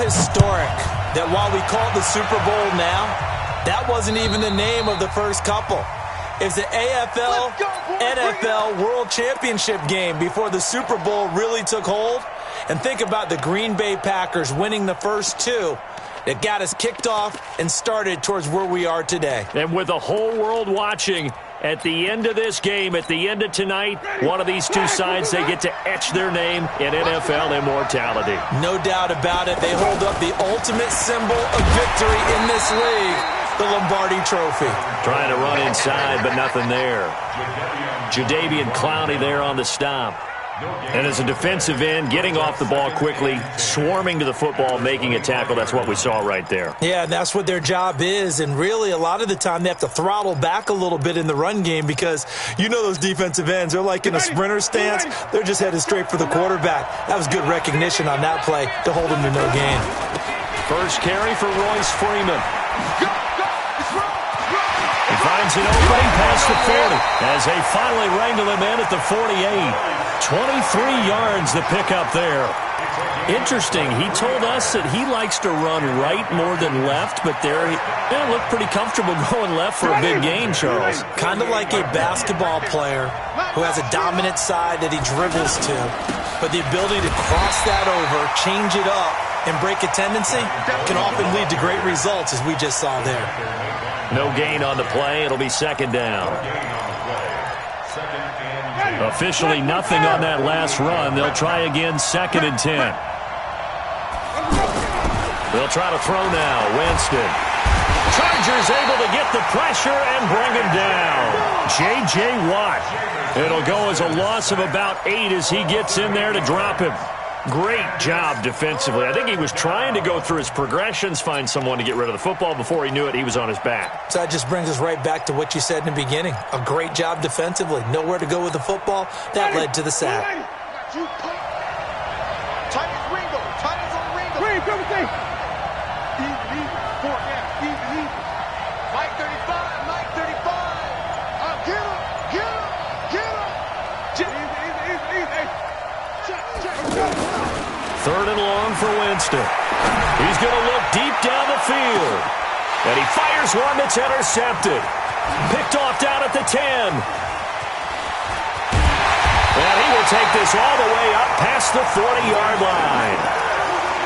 historic that while we call it the Super Bowl now, that wasn't even the name of the first couple. It's the AFL, NFL World Championship game before the Super Bowl really took hold. And think about the Green Bay Packers winning the first two. It got us kicked off and started towards where we are today. And with the whole world watching, at the end of this game, at the end of tonight, one of these two sides, they get to etch their name in NFL immortality. No doubt about it. They hold up the ultimate symbol of victory in this league, the Lombardi Trophy. Trying to run inside, but nothing there. Jadeveon Clowney there on the stop. And as a defensive end, getting off the ball quickly, swarming to the football, making a tackle, that's what we saw right there. Yeah, that's what their job is. And really, a lot of the time, they have to throttle back a little bit in the run game because you know those defensive ends, they're like in a sprinter stance. They're just headed straight for the quarterback. That was good recognition on that play to hold him to no gain. First carry for Royce Freeman. He finds an opening past the 40 as they finally wrangle him in at the 48. 23 yards to pick up there. Interesting. He told us that he likes to run right more than left, but there he looked pretty comfortable going left for a big gain, Charles. Kind of like a basketball player who has a dominant side that he dribbles to, but the ability to cross that over, change it up, and break a tendency can often lead to great results, as we just saw there. No gain on the play. It'll be second down. Officially nothing on that last run. They'll try again, 2nd and 10. They'll try to throw now. Winston. Chargers able to get the pressure and bring him down. J.J. Watt. It'll go as a loss of about 8 as he gets in there to drop him. Great job defensively. I think he was trying to go through his progressions, find someone to get rid of the football. Before he knew it, he was on his back. So that just brings us right back to what you said in the beginning. A great job defensively. Nowhere to go with the football. That led to the sack. Third and long for Winston. He's going to look deep down the field. And he fires one that's intercepted. Picked off down at the 10. And he will take this all the way up past the 40-yard line.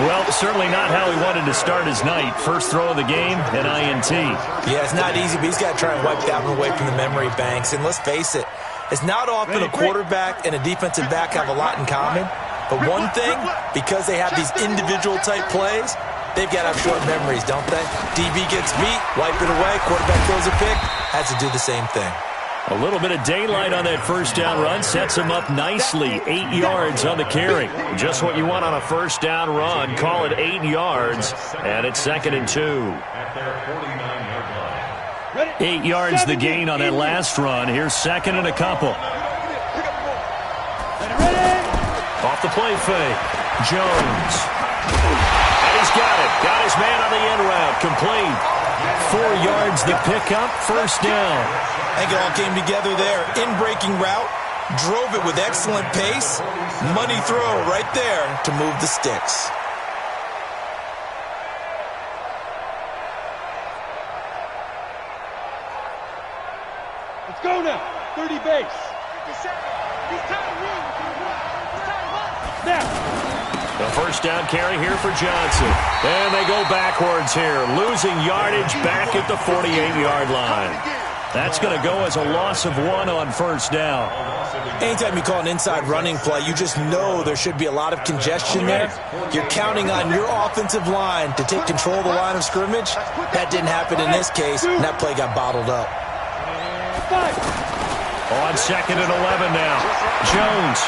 Well, certainly not how he wanted to start his night. First throw of the game, an INT. Yeah, it's not easy, but he's got to try and wipe that one away from the memory banks. And let's face it, it's not often a quarterback and a defensive back have a lot in common. But one thing, because they have these individual-type plays, they've got to have short memories, don't they? DB gets beat, wipe it away, quarterback throws a pick, has to do the same thing. A little bit of daylight on that first down run sets him up nicely. 8 yards on the carry. Just what you want on a first down run. Call it 8 yards, and it's 2nd and 2. 8 yards the gain on that last run. Here's 2nd and a couple. Off the play fake. Jones. And he's got it. Got his man on the end route. Complete. 4 yards the pickup. First down. I think it all came together there. In-breaking route. Drove it with excellent pace. Money throw right there to move the sticks. Let's go now. 30 base. 57. He's tired of running. The first down carry here for Johnson. And they go backwards here. Losing yardage back at the 48-yard line. That's going to go as a loss of 1 on first down. Anytime you call an inside running play, you just know there should be a lot of congestion there. You're counting on your offensive line to take control of the line of scrimmage. That didn't happen in this case, and that play got bottled up. On 2nd and 11 now. Jones.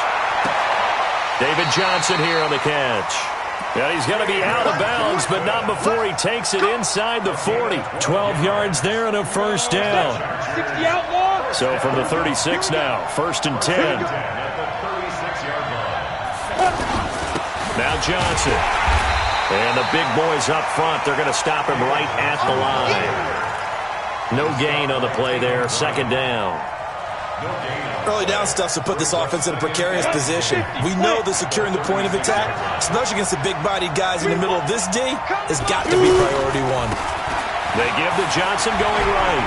David Johnson here on the catch. Yeah, he's going to be out of bounds, but not before he takes it inside the 40. 12 yards there and a first down. So from the 36 now, 1st and 10. Now Johnson. And the big boys up front, they're going to stop him right at the line. No gain on the play there, 2nd down. Early down stuffs to put this offense in a precarious position. We know that securing the point of attack, especially against the big-bodied guys in the middle of this D, has got to be priority one. They give to Johnson going right.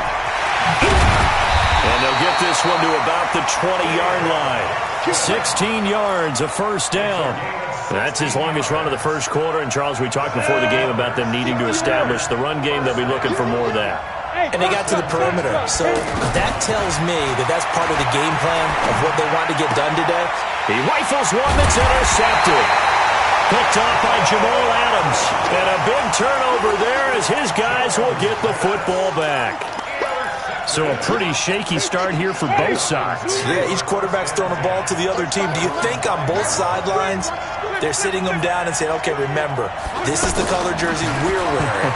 And they'll get this one to about the 20-yard line. 16 yards, a first down. That's his longest run of the first quarter. And, Charles, we talked before the game about them needing to establish the run game. They'll be looking for more of that. And they got to the perimeter. So that tells me that that's part of the game plan of what they want to get done today. He rifles one that's intercepted. Picked off by Jamal Adams. And a big turnover there as his guys will get the football back. So a pretty shaky start here for both sides. Yeah, each quarterback's throwing a ball to the other team. Do you think on both sidelines they're sitting them down and saying, okay, remember, this is the color jersey we're wearing.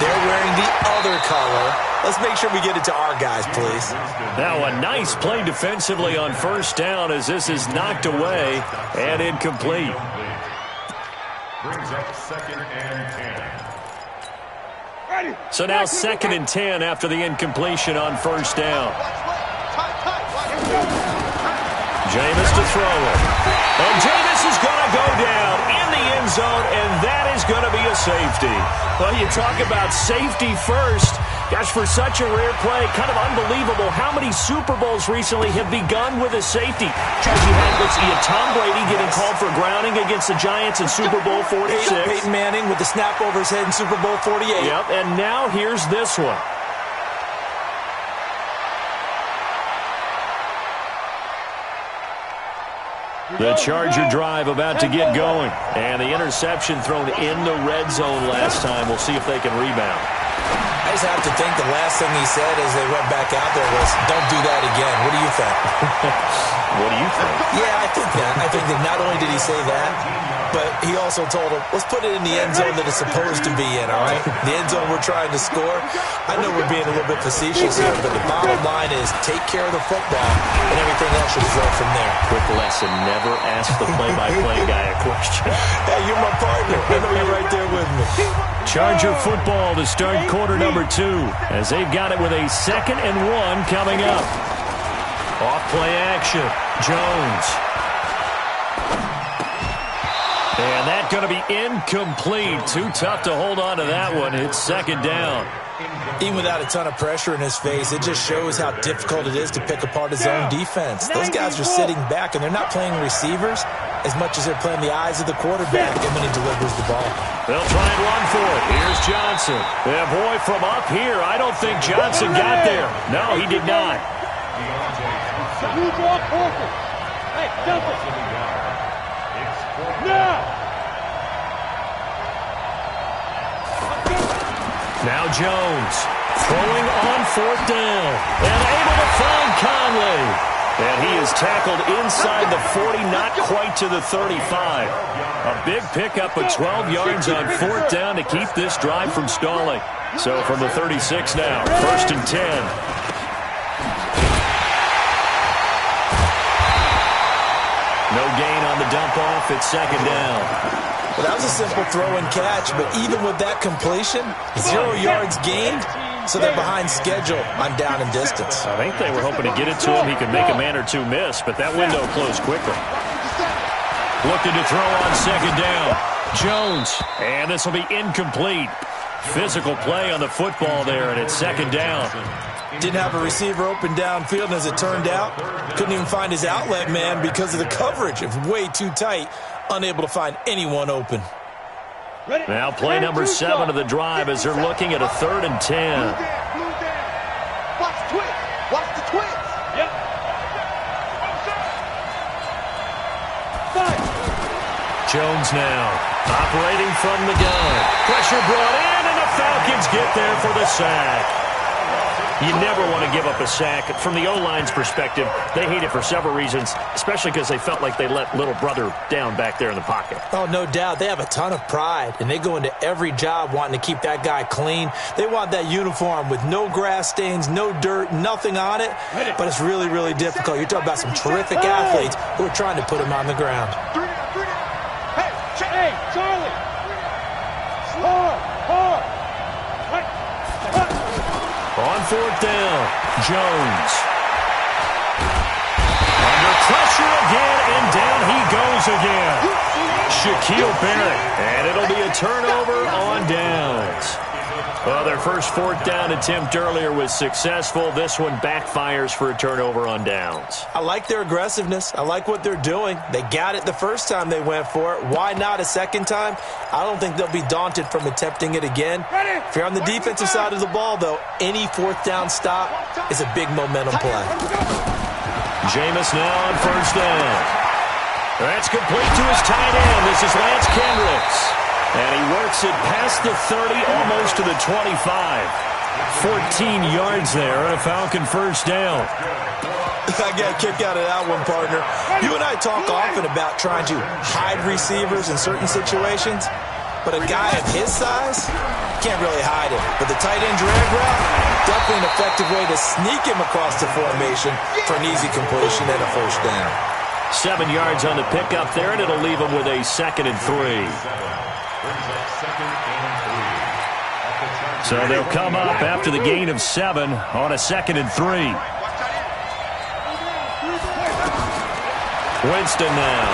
They're wearing the other color. Let's make sure we get it to our guys, please. Now a nice play defensively on first down as this is knocked away and incomplete. Brings up 2nd and 10. So now 2nd and 10 after the incompletion on first down. Jameis to throw it. And Jameis is going to go down in the end zone, and that is going to be a safety. Well, you talk about safety first. Gosh, for such a rare play, kind of unbelievable how many Super Bowls recently have begun with a safety. Charles, you had Tom Brady getting called for grounding against the Giants in Super Bowl 46. Peyton Manning with the snap over his head in Super Bowl 48. Yep, and now here's this one. The Charger drive about to get going. And the interception thrown in the red zone last time. We'll see if they can rebound. I just have to think the last thing he said as they went back out there was, don't do that again. What do you think? What do you think? Yeah, I think that. I think that not only did he say that, but he also told him, let's put it in the end zone that it's supposed to be in, all right? The end zone we're trying to score. I know we're being a little bit facetious here, but the bottom line is take care of the football, and everything else should flow from there. Quick lesson, never ask the play-by-play guy a question. Hey, you're my partner. I know you're right there with me. Charger football to start quarter number 2, as they've got it with a 2nd and 1 coming up. Off play action, Jones. And that's going to be incomplete. Too tough to hold on to that one. It's 2nd down. Even without a ton of pressure in his face, it just shows how difficult it is to pick apart his own defense. Those guys are sitting back, and they're not playing receivers as much as they're playing the eyes of the quarterback and when he delivers the ball. They'll try and run for it. Here's Johnson. Yeah, boy, from up here, I don't think Johnson got there. No, he did not. Hey, dump it. Now Jones throwing on 4th down and able to find Conley. And he is tackled inside the 40, not quite to the 35. A big pickup of 12 yards on 4th down to keep this drive from stalling. So from the 36 now, 1st and 10. No gain on the dump off. It's 2nd down. Well, that was a simple throw and catch, but even with that completion, 0 yards gained, so they're behind schedule on down and distance. I think they were hoping to get it to him. He could make a man or two miss, but that window closed quickly. Looking to throw on 2nd down. Jones, and this will be incomplete. Physical play on the football there, and it's 2nd down. Didn't have a receiver open downfield, and as it turned out, couldn't even find his outlet man because of the coverage. It was way too tight, unable to find anyone open. Now play number 7 of the drive as they're looking at a 3rd and 10. Watch the twist. Watch the twist. Yep. Jones now operating from the gun. Pressure brought in, and the Falcons get there for the sack. You never want to give up a sack. From the O-line's perspective, they hate it for several reasons, especially because they felt like they let little brother down back there in the pocket. Oh, no doubt. They have a ton of pride, and they go into every job wanting to keep that guy clean. They want that uniform with no grass stains, no dirt, nothing on it, but it's really, really difficult. You're talking about some terrific athletes who are trying to put him on the ground. Hey, Charlie. Hard. On 4th down, Jones. pressure again, and down he goes again. Shaquille Barrett, and it'll be a turnover on downs. Well, their first fourth down attempt earlier was successful. This one backfires for a turnover on downs. I like their aggressiveness. I like what they're doing. They got it the first time they went for it. Why not a second time? I don't think they'll be daunted from attempting it again. If you're on the defensive side of the ball, though, any fourth down stop is a big momentum play. Jameis now on first down. That's complete to his tight end. This is Lance Kendricks. And he works it past the 30, almost to the 25. 14 yards there and a Falcon first down. I got a kick out of that one, partner. You and I talk often about trying to hide receivers in certain situations, but a guy of his size can't really hide him. But the tight end drag route, definitely an effective way to sneak him across the formation for an easy completion and a first down. 7 yards on the pickup there, and it'll leave him with a 2nd and 3. So they'll come up after the gain of 7 on a 2nd and 3. Winston now.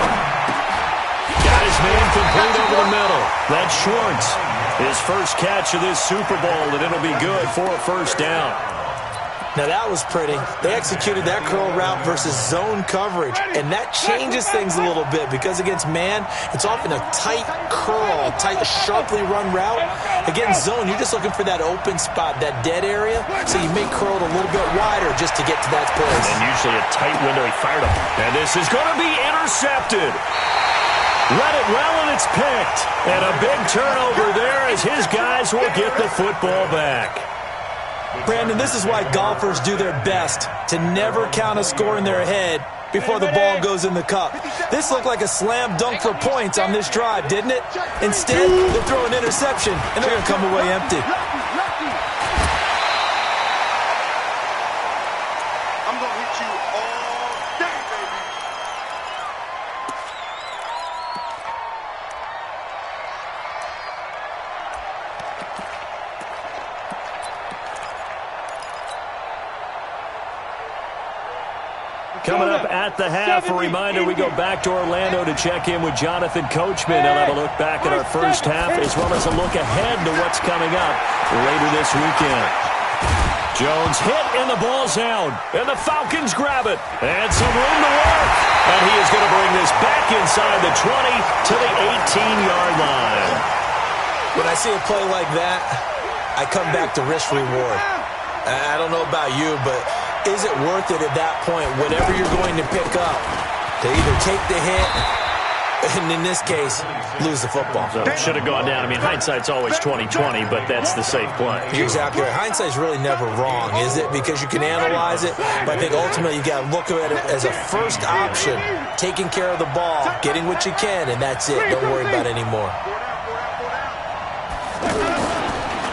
Got his man complete over the middle. That's Schwartz. His first catch of this Super Bowl, and it'll be good for a first down. Now that was pretty. They executed that curl route versus zone coverage, and that changes things a little bit because against man, it's often a tight curl, tight, sharply run route. Against zone, you're just looking for that open spot, that dead area, so you may curl it a little bit wider just to get to that place. And usually a tight window. He fired him. And this is going to be intercepted. Let it well, and it's picked. And a big turnover there as his guys will get the football back. Brandon, this is why golfers do their best to never count a score in their head before the ball goes in the cup. This looked like a slam dunk for points on this drive, didn't it? Instead, they throw an interception, and they're going to come away empty. I'm going to hit you all day, baby. Coming up at the half, a reminder, we go back to Orlando to check in with Jonathan Coachman. They'll have a look back at our first half as well as a look ahead to what's coming up later this weekend. Jones hit and the ball's out, and the Falcons grab it. And some room to work. And he is going to bring this back inside the 20 to the 18-yard line. When I see a play like that, I come back to risk-reward. I don't know about you, but is it worth it at that point, whatever you're going to pick up, to either take the hit, and in this case, lose the football? So it should have gone down. I mean, hindsight's always 20/20, but that's the safe play. You're exactly right. Hindsight's really never wrong, is it? Because you can analyze it, but I think ultimately you got to look at it as a first option, taking care of the ball, getting what you can, and that's it. Don't worry about it anymore.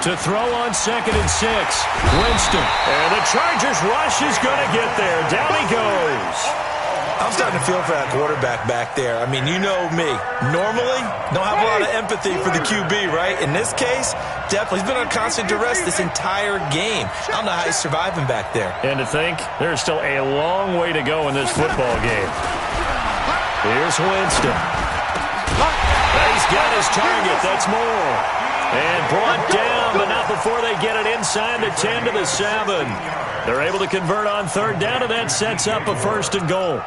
To throw on 2nd and 6, Winston. And the Chargers rush is going to get there. Down he goes. I'm starting to feel for that quarterback back there. I mean, you know me. Normally, don't have a lot of empathy for the QB, right? In this case, definitely. He's been on constant duress this entire game. I don't know how he's surviving back there. And to think, there's still a long way to go in this football game. Here's Winston. He's got his target. That's more. And brought down, but not before they get it inside the 10 to the 7. They're able to convert on 3rd down, and that sets up a 1st and goal.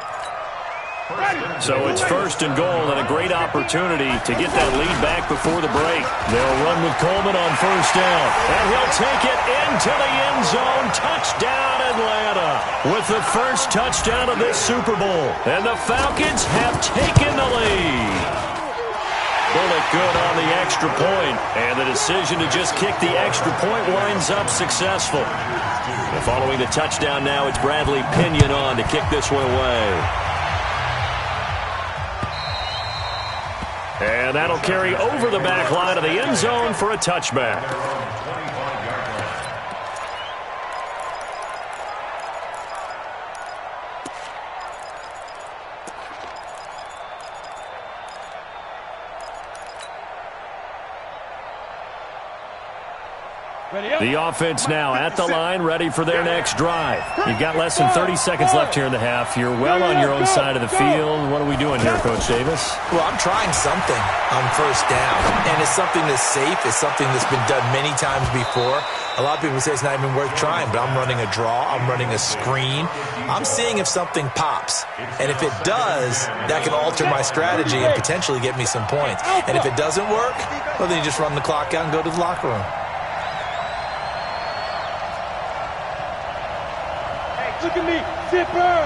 So it's 1st and goal, and a great opportunity to get that lead back before the break. They'll run with Coleman on 1st down, and he'll take it into the end zone. Touchdown, Atlanta, with the first touchdown of this Super Bowl. And the Falcons have taken the lead. Bullet good on the extra point, and the decision to just kick the extra point winds up successful. And following the touchdown now, it's Bradley Pinion on to kick this one away. And that'll carry over the back line of the end zone for a touchback. The offense now at the line, ready for their next drive. You've got less than 30 seconds left here in the half. You're well on your own side of the field. What are we doing here, Coach Davis? Well, I'm trying something on first down, and it's something that's safe. It's something that's been done many times before. A lot of people say it's not even worth trying, but I'm running a draw. I'm running a screen. I'm seeing if something pops, and if it does, that can alter my strategy and potentially get me some points. And if it doesn't work, well, then you just run the clock out and go to the locker room. Look at me, zipper!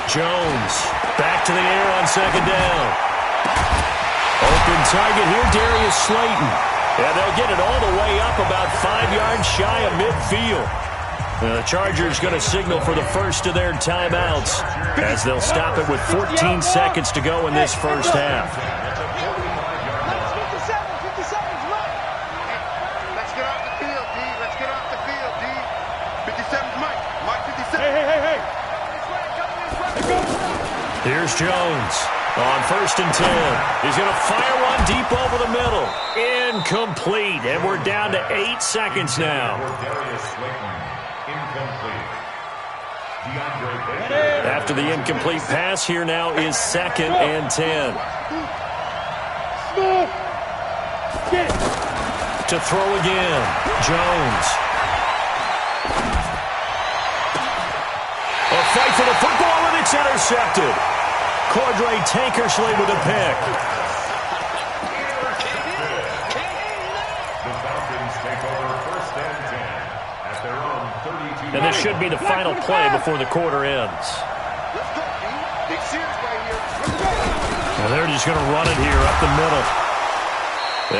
Jones back to the air on second down. Open target here, Darius Slayton. And they'll get it all the way up about 5 yards shy of midfield. The Chargers going to signal for the first of their timeouts as they'll stop it with 14 seconds to go in this first half. Here's Jones on 1st and 10. He's going to fire one deep over the middle. Incomplete. And we're down to 8 seconds now. After the incomplete pass, here now is 2nd and 10. To throw again. Jones. A fight for the football, and it's intercepted. Cordray Tankersley with a pick. The Falcons take over 1st and 10 at their own 32. And this should be the final play before the quarter ends. And they're just going to run it here up the middle.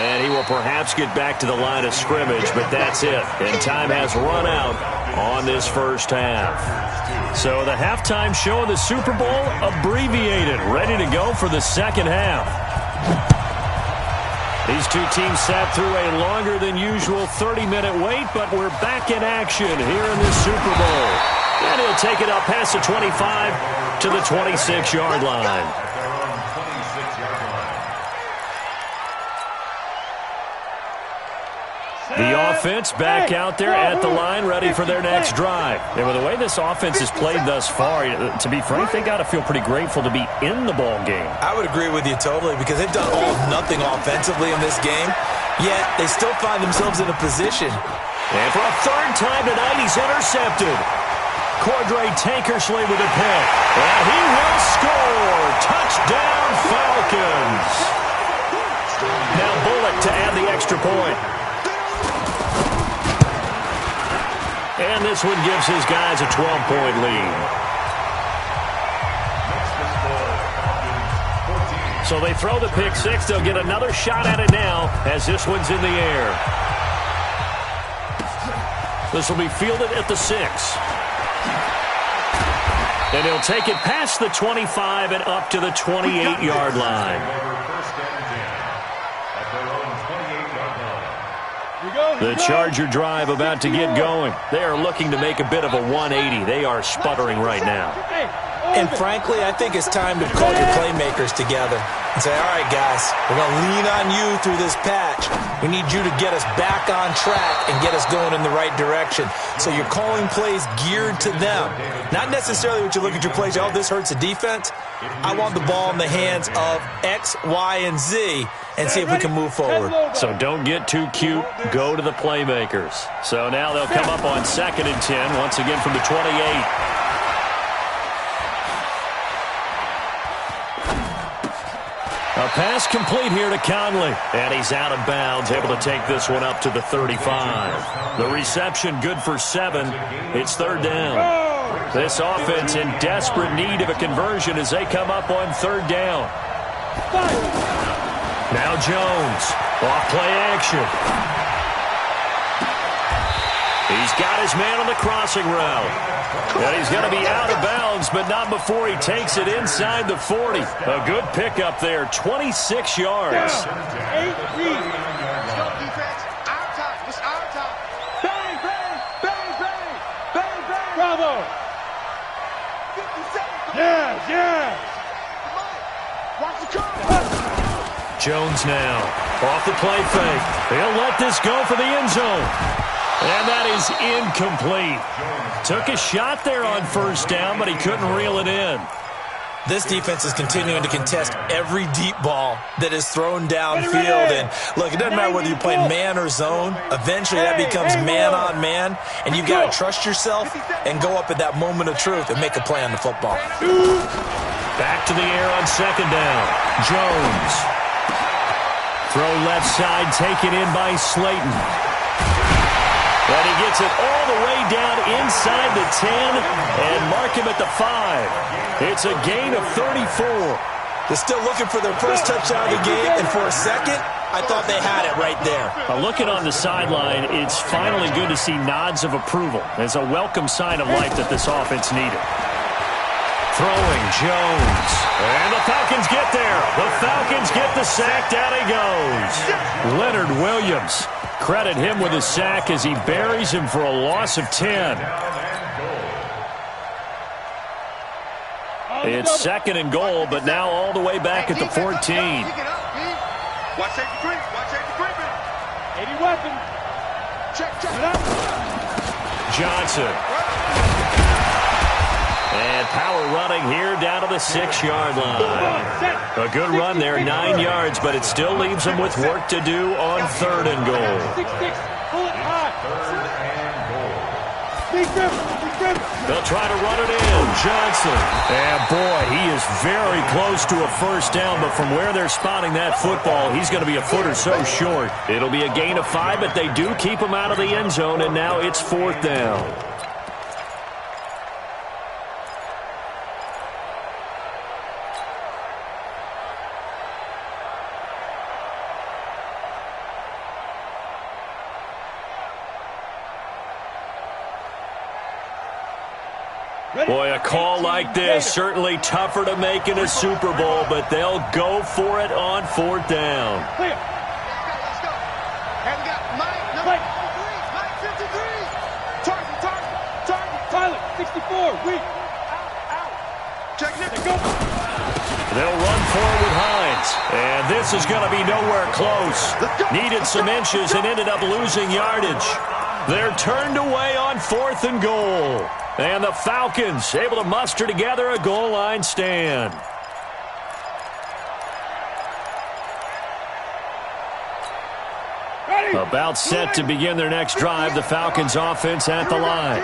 And he will perhaps get back to the line of scrimmage, but that's it. And time has run out on this first half. So the halftime show of the Super Bowl abbreviated, ready to go for the second half. These two teams sat through a longer than usual 30-minute wait, but we're back in action here in the Super Bowl. And he'll take it up past the 25 to the 26-yard line. The offense back out there at the line, ready for their next drive. And with the way this offense has played thus far, to be frank, they got to feel pretty grateful to be in the ball game. I would agree with you totally, because they've done all of nothing offensively in this game, yet they still find themselves in a position. And for a third time tonight, he's intercepted. Cordray Tankersley with a pick. And he will score. Touchdown, Falcons. Now Bullock to add the extra point. And this one gives his guys a 12-point lead. So they throw the pick six. They'll get another shot at it now as this one's in the air. This will be fielded at the 6. And he'll take it past the 25 and up to the 28-yard line. The Charger drive about to get going. They are looking to make a bit of a 180. They are sputtering right now. And frankly, I think it's time to call your playmakers together and say, all right, guys, we're going to lean on you through this patch. We need you to get us back on track and get us going in the right direction. So you're calling plays geared to them. Not necessarily what you look at your plays, oh, this hurts the defense. I want the ball in the hands of X, Y, and Z and see if we can move forward. So don't get too cute. Go to the playmakers. So now they'll come up on 2nd and 10, once again from the 28. A pass complete here to Conley. And he's out of bounds, able to take this one up to the 35. The reception good for 7. It's 3rd down. This offense in desperate need of a conversion as they come up on 3rd down. Now Jones, off play action. He's got his man on the crossing route. And he's going to be out of bounds, but not before he takes it inside the 40. A good pickup there, 26 yards. Bravo! Yes, yes! Jones now. Off the play fake. He'll let this go for the end zone. And that is incomplete. Took a shot there on first down, but he couldn't reel it in. This defense is continuing to contest every deep ball that is thrown downfield. And, look, it doesn't matter whether you're playing man or zone. Eventually, that becomes man-on-man, and you've got to trust yourself and go up at that moment of truth and make a play on the football. Back to the air on second down. Jones. Throw left side, taken in by Slayton. And he gets it all the way down inside the 10 and mark him at the 5. It's a gain of 34. They're still looking for their first touchdown of the game, and for a second, I thought they had it right there. Looking on the sideline, it's finally good to see nods of approval. It's a welcome sign of life that this offense needed. Throwing, Jones. And the Falcons get there. The Falcons get the sack. Down he goes. Leonard Williams. Credit him with a sack as he buries him for a loss of 10. It's second and goal, but now all the way back at the 14. Watch safety creep. Watch safety creeping. 80 weapon. Check it out. Johnson. And power running here down to the 6-yard line. A good run there, 9 yards, but it still leaves them with work to do on third and goal. Pull it high. They'll try to run it in. Johnson. And boy, he is very close to a first down, but from where they're spotting that football, he's going to be a foot or so short. It'll be a gain of 5, but they do keep him out of the end zone, and now it's fourth down. Boy, a call like this, certainly tougher to make in a Super Bowl, but they'll go for it on fourth down. Clear. Let's go. And we got Mike, number 53. Target. Tyler, 64. Weak. Out. Check it. Go. They'll run forward with Hines. And this is going to be nowhere close. Needed some inches and ended up losing yardage. They're turned away on fourth and goal. And the Falcons able to muster together a goal line stand. About set to begin their next drive, the Falcons offense at the line.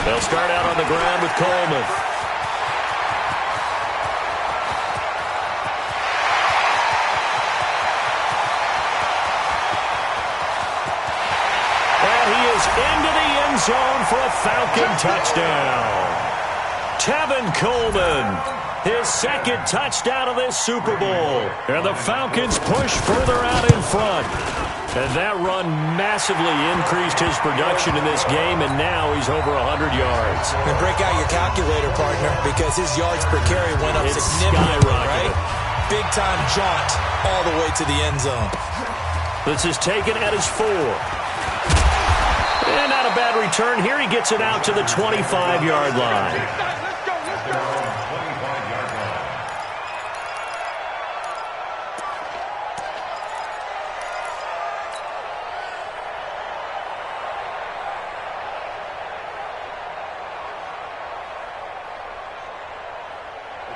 They'll start out on the ground with Coleman. Into the end zone for a Falcon touchdown. Tevin Coleman, his second touchdown of this Super Bowl. And the Falcons push further out in front. And that run massively increased his production in this game, and now he's over 100 yards. And break out your calculator, partner, because his yards per carry went up significantly, right? Big-time jaunt all the way to the end zone. This is taken at his 4. And not a bad return. Here he gets it out to the 25-yard line. Let's go.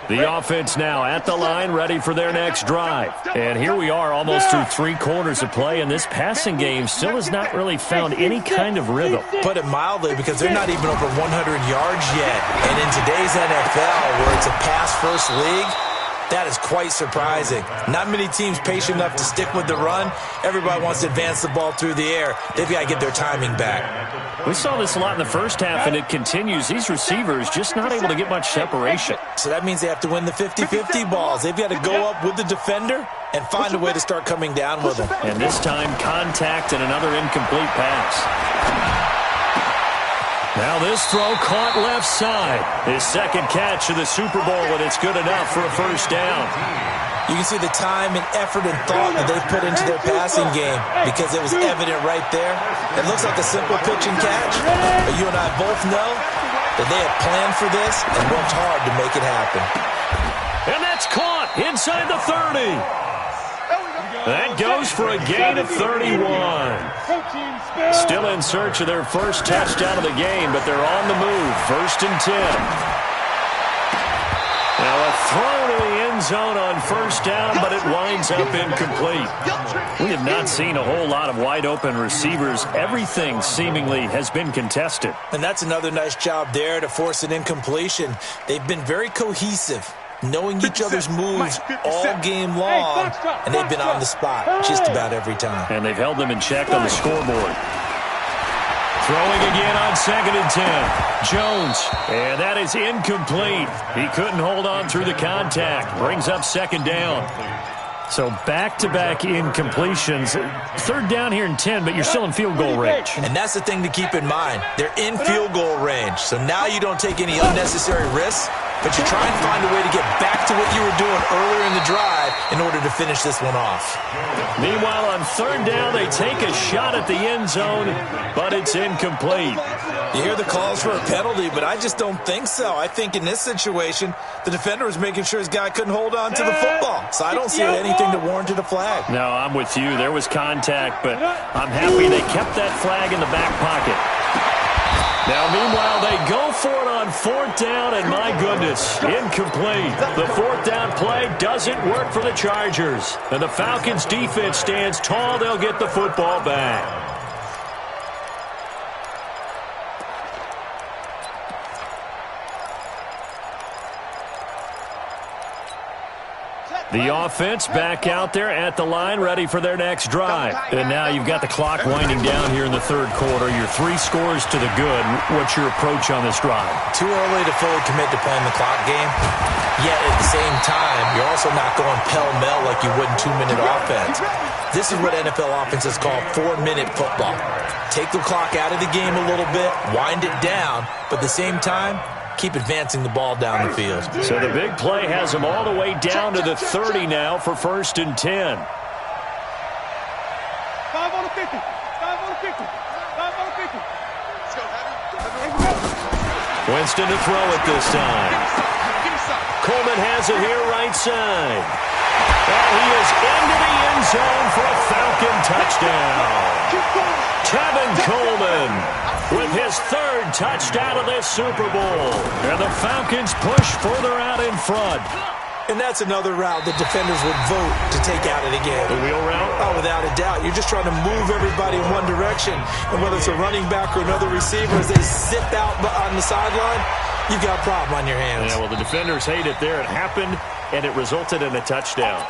The offense now at the line, ready for their next drive. And here we are almost through 3 quarters of play, and this passing game still has not really found any kind of rhythm. Put it mildly, because they're not even over 100 yards yet. And in today's NFL, where it's a pass-first league, that is quite surprising. Not many teams patient enough to stick with the run. Everybody wants to advance the ball through the air. They've got to get their timing back. We saw this a lot in the first half, and it continues. These receivers just not able to get much separation. So that means they have to win the 50-50 balls. They've got to go up with the defender and find a way to start coming down with them. And this time, contact and another incomplete pass. Now this throw caught left side. His second catch of the Super Bowl, and it's good enough for a first down. You can see the time and effort and thought that they've put into their passing game, because it was evident right there. It looks like a simple pitch and catch, but you and I both know that they have planned for this and worked hard to make it happen. And that's caught inside the 30. That goes for a gain of 31. Still in search of their first touchdown of the game, but they're on the move. 1st and 10. Now a throw to the end zone on 1st down, but it winds up incomplete. We have not seen a whole lot of wide-open receivers. Everything seemingly has been contested. And that's another nice job there to force an incompletion. They've been very cohesive, knowing each other's moves all game long, and they've been on the spot just about every time. And they've held them in check on the scoreboard. Throwing again on 2nd and 10. Jones, and that is incomplete. He couldn't hold on through the contact. Brings up 2nd down. So back-to-back incompletions. 3rd down here and 10, but you're still in field goal range. And that's the thing to keep in mind. They're in field goal range, so now you don't take any unnecessary risks, but you try and find a way to get back to what you were doing earlier in the drive in order to finish this one off. Meanwhile, on 3rd down, they take a shot at the end zone, but it's incomplete. You hear the calls for a penalty, but I just don't think so. I think in this situation, the defender was making sure his guy couldn't hold on to the football. So I don't see anything that warranted a flag. No, I'm with you. There was contact, but I'm happy they kept that flag in the back pocket. Now, meanwhile, they go for it on 4th down, and my goodness, incomplete. The 4th down play doesn't work for the Chargers. And the Falcons' defense stands tall. They'll get the football back. The offense back out there at the line, ready for their next drive. And now you've got the clock winding down here in the 3rd quarter. You're 3 scores to the good. What's your approach on this drive? Too early to fully commit to playing the clock game. Yet at the same time, you're also not going pell-mell like you would in 2-minute offense. This is what NFL offenses call 4-minute football. Take the clock out of the game a little bit, wind it down, but at the same time, keep advancing the ball down the field. So the big play has them all the way down to the 30 now for 1st and 10. 5 on the 50. 5 on the 50. 5 on the 50. Winston to throw it this time. Coleman has it here right side. And he is into the end zone for a Falcon touchdown. Tevin Coleman with his 3rd touchdown of this Super Bowl. And the Falcons push further out in front. And that's another route that defenders would vote to take out of the game. The wheel route? Oh, without a doubt. You're just trying to move everybody in one direction. And whether it's a running back or another receiver, as they zip out on the sideline, you've got a problem on your hands. Yeah, well, the defenders hate it there. It happened, and it resulted in a touchdown.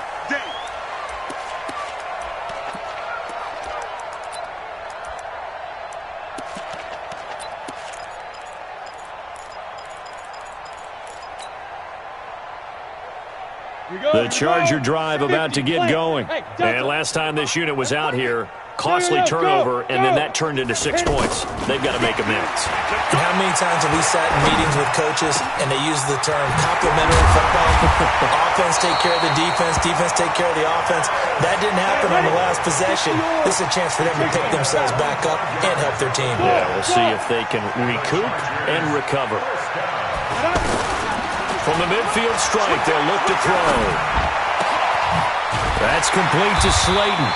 The Charger drive about to get going. And last time this unit was out here, costly turnover, and then that turned into 6 points. They've got to make amends. How many times have we sat in meetings with coaches and they use the term complementary football? Offense take care of the defense, defense take care of the offense. That didn't happen on the last possession. This is a chance for them to pick themselves back up and help their team. Yeah, we'll see if they can recoup and recover. From the midfield strike, they'll look to throw. That's complete to Slayton.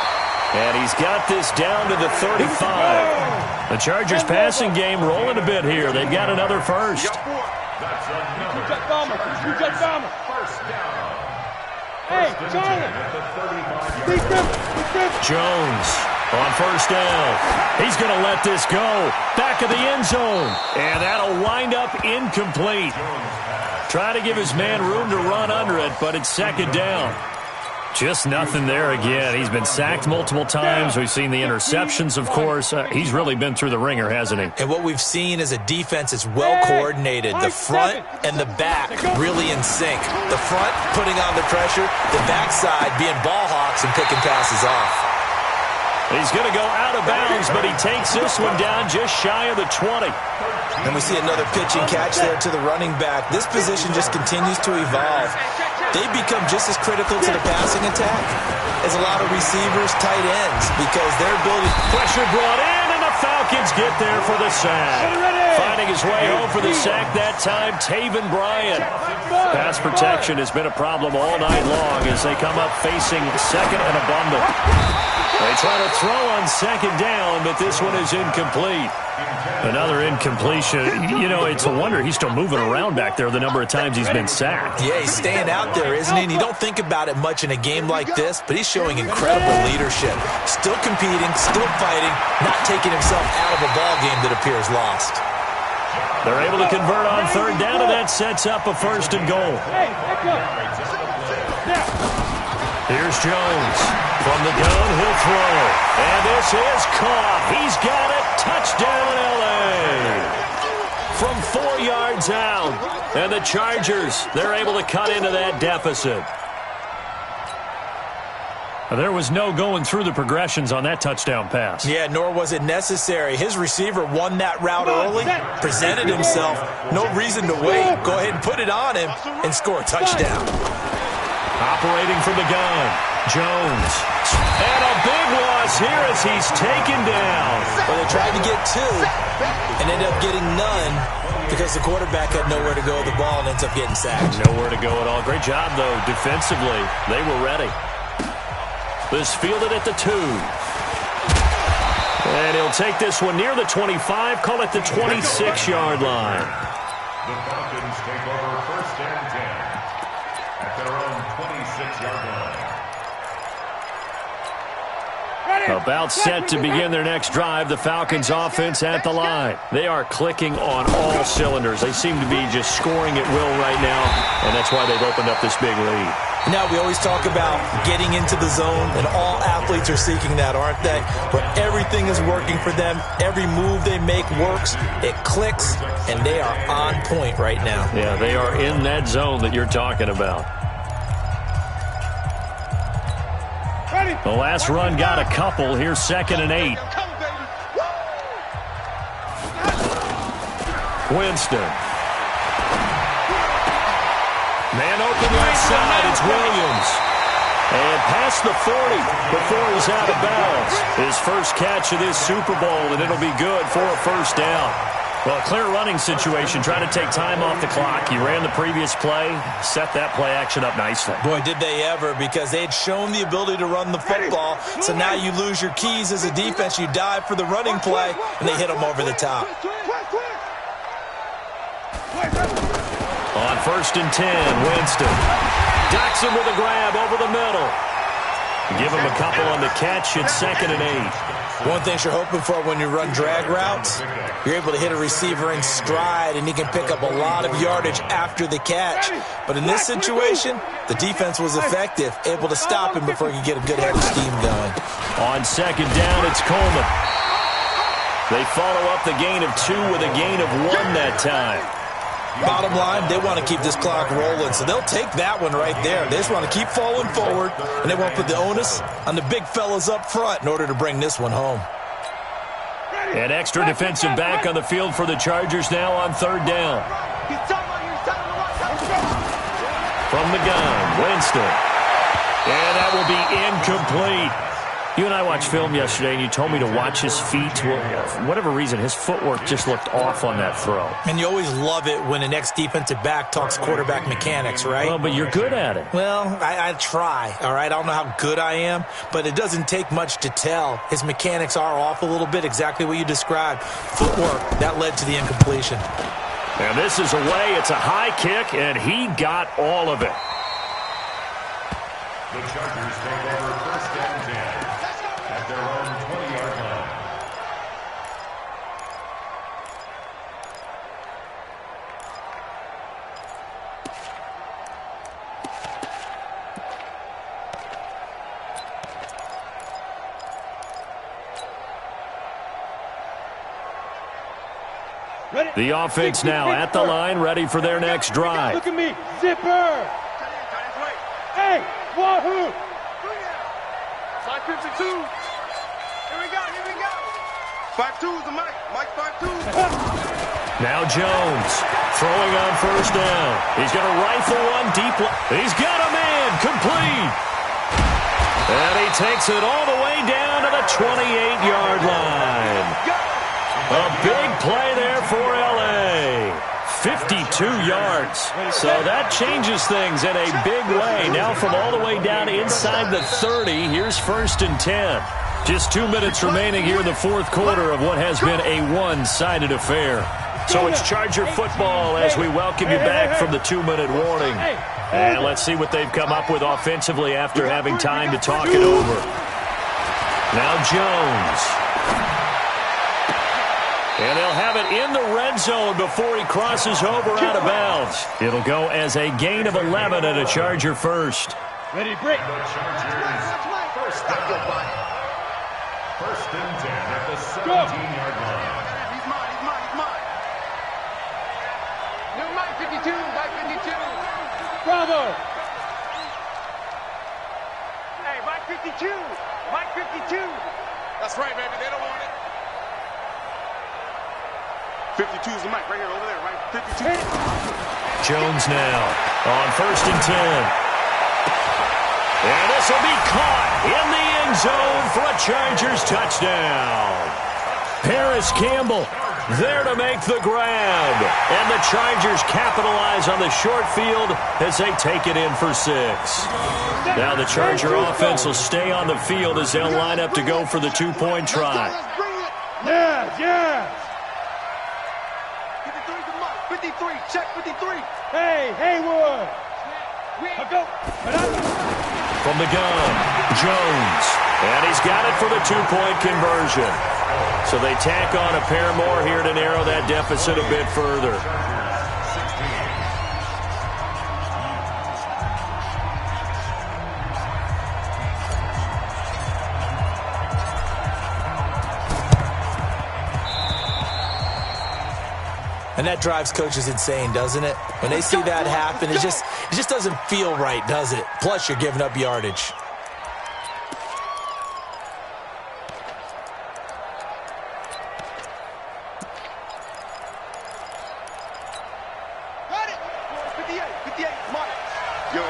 And he's got this down to the 35. The Chargers passing game rolling a bit here. They've got another first. Hey, Jones on 1st down. He's going to let this go. Back of the end zone. And that'll wind up incomplete. Try to give his man room to run under it, but it's 2nd down. Just nothing there again. He's been sacked multiple times. We've seen the interceptions, of course. He's really been through the ringer, hasn't he? And what we've seen is a defense that's well coordinated. The front and the back really in sync. The front putting on the pressure, the backside being ball hawks and picking passes off. He's going to go out of bounds, but he takes this one down just shy of the 20. And we see another pitch and catch there to the running back. This position just continues to evolve. They become just as critical to the passing attack as a lot of receivers, tight ends, because their ability... Pressure brought in, and the Falcons get there for the sack. Finding his way home for the sack that time, Taven Bryan. Pass protection has been a problem all night long as they come up facing 2nd and abundant. try to throw on second down, but this one is incomplete. Another incompletion. You know, it's a wonder he's still moving around back there the number of times he's been sacked. Yeah, he's staying out there, isn't he? And you don't think about it much in a game like this, but he's showing incredible leadership. Still competing, still fighting, not taking himself out of a ball game that appears lost. They're able to convert on third down, and that sets up a first and goal. Here's Jones. From the gun, he'll throw. And this is caught. He's got it. Touchdown, L.A. From 4 yards out. And the Chargers, they're able to cut into that deficit. There was no going through the progressions on that touchdown pass. Yeah, nor was it necessary. His receiver won that route early, presented himself. No reason to wait. Go ahead and put it on him and score a touchdown. Operating from the gun, Jones. And a big loss here as he's taken down. Well, they tried to get 2 and ended up getting none because the quarterback had nowhere to go with the ball and ends up getting sacked. Nowhere to go at all. Great job, though, defensively. They were ready. This fielded at the 2. And he'll take this one near the 25, call it the 26-yard line. The Falcons take over first and 10 at their own 26-yard line. About set to begin their next drive, the Falcons offense at the line. They are clicking on all cylinders. They seem to be just scoring at will right now, and that's why they've opened up this big lead. Now, we always talk about getting into the zone, and all athletes are seeking that, aren't they? Where everything is working for them. Every move they make works. It clicks, and they are on point right now. Yeah, they are in that zone that you're talking about. The last run got a couple. Here's 2nd and 8. Winston. Man open left side. It's Williams. And past the 40 before he's out of bounds. His first catch of this Super Bowl, and it'll be good for a first down. Well, a clear running situation, trying to take time off the clock. He ran the previous play, set that play action up nicely. Boy, did they ever, because they had shown the ability to run the football. So now you lose your keys as a defense. You dive for the running play, and they hit them over the top. On 1st and 10, Winston. Docks him with a grab over the middle. Give him a couple on the catch. It's 2nd and 8. One thing you're hoping for when you run drag routes, you're able to hit a receiver in stride, and he can pick up a lot of yardage after the catch. But in this situation, the defense was effective, able to stop him before he could get a good head of steam going. On 2nd down, it's Coleman. They follow up the gain of 2 with a gain of 1 that time. Bottom line, they want to keep this clock rolling, so they'll take that one right there. They just want to keep falling forward, and they want to put the onus on the big fellas up front in order to bring this one home. An extra defensive back on the field for the Chargers now on 3rd down. From the gun, Winston. And that will be incomplete. You and I watched film yesterday, and you told me to watch his feet. Well, for whatever reason, his footwork just looked off on that throw. And you always love it when an ex-defensive back talks quarterback mechanics, right? Well, but you're good at it. Well, I try, all right? I don't know how good I am, but it doesn't take much to tell. His mechanics are off a little bit, exactly what you described. Footwork, that led to the incompletion. And this is away. It's a high kick, and he got all of it. The Chargers take over first and 10 at their own 20-yard line. The offense now at the line, ready for their next drive. Look at me, zipper. Hey, wahoo! 552. Here we go, here we go. 5-2 is the mic. Mike 5-2. Now Jones throwing on 1st down. He's going to rifle one deep. He's got a man complete. And he takes it all the way down to the 28-yard line. A big play there for L.A. 52 yards. So that changes things in a big way. Now from all the way down inside the 30, here's 1st and 10. Just 2 minutes remaining here in the fourth quarter of what has been a one-sided affair. So it's Charger football as we welcome you back from the 2-minute warning. And let's see what they've come up with offensively after having time to talk it over. Now Jones. And they'll have it in the red zone before he crosses over out of bounds. It'll go as a gain of 11 and a Charger first. Ready, break. First and 10 at the 17-yard line. He's mine. No, Mike 52, Mike 52. Bravo. Hey, Mike 52, Mike 52. That's right, baby, they don't want it. 52 is the mic right here, over there, right? 52. Jones now on first and 10. And this will be caught in the end zone for a Chargers touchdown. Paris Campbell there to make the grab. And the Chargers capitalize on the short field as they take it in for 6. Now the Charger offense will stay on the field as they'll line up to go for the 2-point try. Yeah. 53 to Mike, 53, check 53. Hey, Haywood. Go. From the gun, Jones. And he's got it for the 2-point conversion. So they tack on a pair more here to narrow that deficit a bit further. And that drives coaches insane, doesn't it? When they see that happen, it just doesn't feel right, does it? Plus, you're giving up yardage. Got it. 58, Mike. Yo.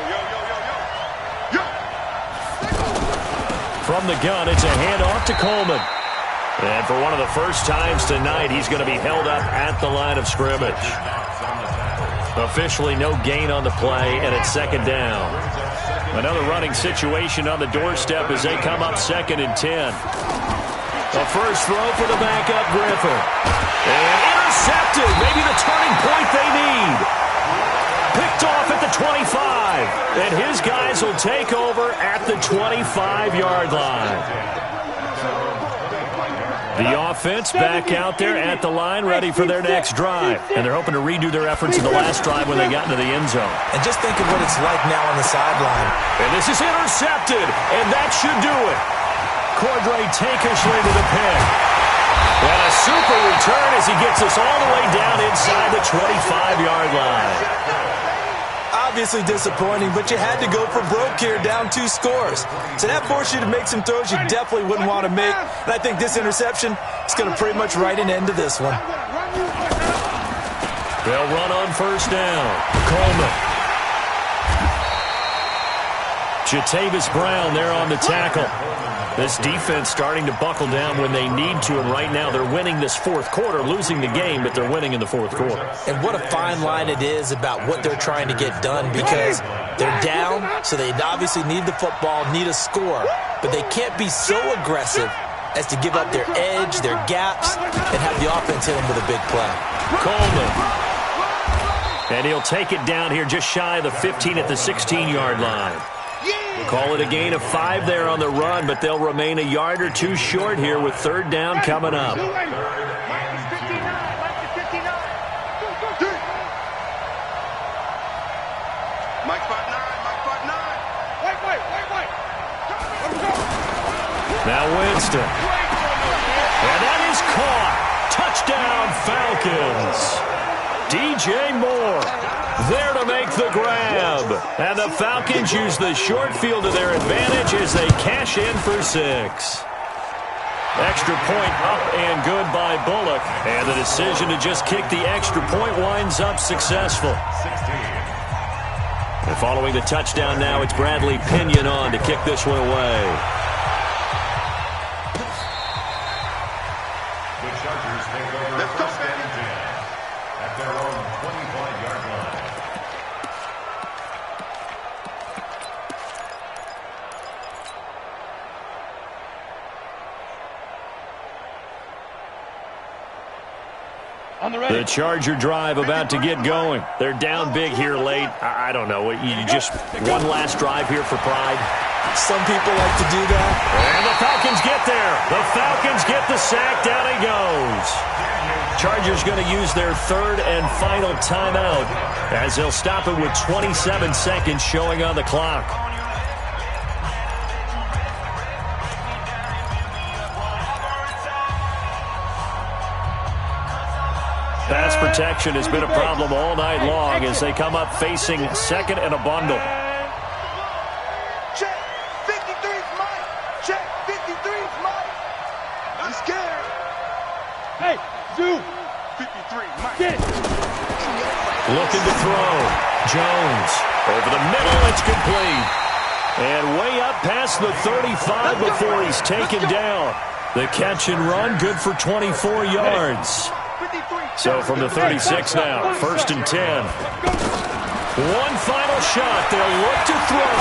From the gun, it's a handoff to Coleman. And for one of the first times tonight, he's going to be held up at the line of scrimmage. Officially no gain on the play, and it's second down. Another running situation on the doorstep as they come up second and 10. The first throw for the backup Griffin. And intercepted. Maybe the turning point they need. Picked off at the 25. And his guys will take over at the 25-yard line. The offense back out there at the line, ready for their next drive. And they're hoping to redo their efforts in the last drive when they got into the end zone. And just think of what it's like now on the sideline. And this is intercepted, and that should do it. Cordray Takeshly to the pick. And a super return as he gets us all the way down inside the 25-yard line. Obviously disappointing, but you had to go for broke here, down 2 scores. So that forced you to make some throws you definitely wouldn't want to make. And I think this interception is going to pretty much write an end to this one. They'll run on first down. Coleman. Jatavis Brown there on the tackle. This defense starting to buckle down when they need to, and right now they're winning this fourth quarter, losing the game, but they're winning in the fourth quarter. And what a fine line it is about what they're trying to get done, because they're down, so they obviously need the football, need a score, but they can't be so aggressive as to give up their edge, their gaps, and have the offense hit them with a big play. Coleman. And he'll take it down here just shy of the 15 at the 16-yard line. Call it a gain of 5 there on the run, but they'll remain a yard or 2 short here with third down coming up. Mike 59. Now Winston. And that is caught. Touchdown, Falcons. DJ Moore there to make the grab. And the Falcons use the short field to their advantage as they cash in for 6. Extra point up and good by Bullock. And the decision to just kick the extra point winds up successful. And following the touchdown now, it's Bradley Pinion on to kick this one away. The Chargers take over first and 10 at their own 25-yard line. The Charger drive about to get going. They're down big here late. I don't know. You just one last drive here for pride? Some people like to do that. And the Falcons get there. The Falcons get the sack. Down he goes. Chargers going to use their third and final timeout as they'll stop it with 27 seconds showing on the clock. Pass protection has been a problem all night long as they come up facing second and a bundle. Check. 53's Mike. Check. 53's Mike. I'm scared. Hey, Zoo. 53, Mike. Get it. Looking to throw. Jones over the middle. It's complete. And way up past the 35 before he's taken down. The catch and run good for 24 yards. So from the 36 now, 1st and 10. One final shot. They'll look to throw.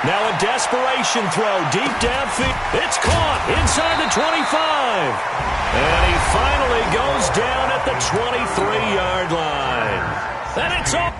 Now a desperation throw deep downfield. It's caught inside the 25. And he finally goes down at the 23-yard line. And it's up.